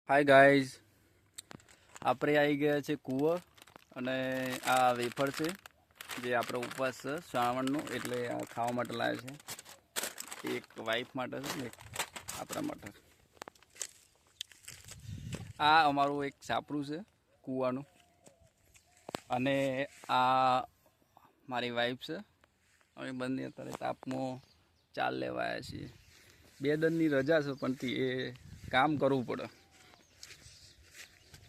Hi guys, આપણે આવી ગયા છે કૂવો અને આ વેફર છે જે આપણો ઉપવાસ છે શ્રાવણનો, એટલે આ ખાવા માટે લાવ્યા છે. એક વાઈફ માટે છે ને એક આપણા માટે. આ અમારું એક છાપરું છે કૂવાનું, અને આ મારી વાઈફ છે. અમે બંને અત્યારે તાપમાં ચાલ લેવા આવ્યા છીએ. 2 દિનની રજા છે પણ એ કામ કરવું પડે.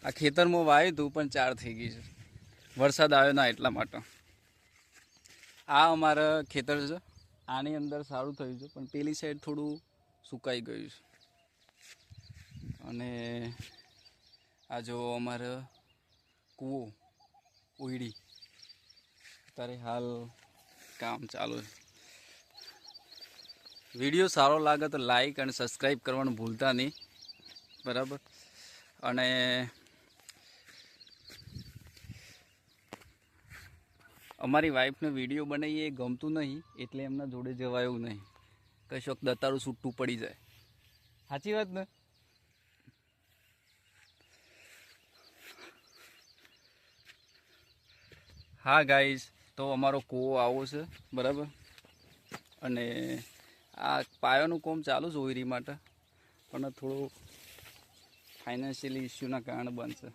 આ ખેતરમાં વાવ્યું હતું પણ 4 થઈ ગઈ છે, વરસાદ આવ્યો ના એટલા માટે. આ અમારા ખેતર છે, આની અંદર સારું થયું છે પણ પેલી સાઈડ થોડું સુકાઈ ગયું છે. અને આ જો અમારે કૂવો ઉયડી, અત્યારે હાલ કામ ચાલુ છે. વિડીયો સારો લાગે તો લાઈક અને સબસ્ક્રાઈબ કરવાનું ભૂલતા નહીં, બરાબર. અને અમારી વાઈફને વિડીયો બનાવીએ ગમતું નહીં, એટલે એમના જોડે જવાયું નહીં. કશોક દતારું છૂટું પડી જાય. સાચી વાત ને? હા ગાઈઝ, તો અમારો કૂવો આવો છે, બરાબર. અને આ પાયાનું કામ ચાલુ છે ઓયરી માટે, પણ થોડું ફાઇનાન્શિયલી ઇસ્યુના કારણે બનશે.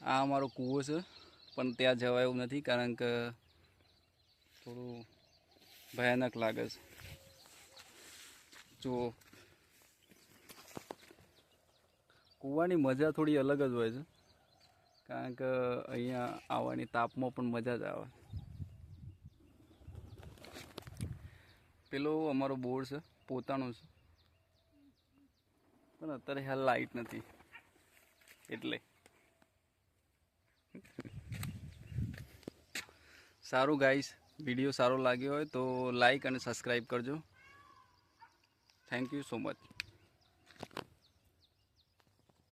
આ અમારો કૂવો છે પણ ત્યાં જવાય એવું નથી, કારણ કે થોડું ભયાનક લાગે છે. જો કૂવાની મજા થોડી અલગ જ હોય છે, કારણ કે અહીંયા આવવાની તાપમાં પણ મજા જ આવે. પેલો અમારો બોર છે પોતાનો છે, પણ અત્યારે હાલ લાઈટ નથી એટલે. સારું ગાઈસ, વિડીયો સારો લાગ્યો હોય તો લાઈક અને સબસ્ક્રાઈબ કરજો. Thank you so much.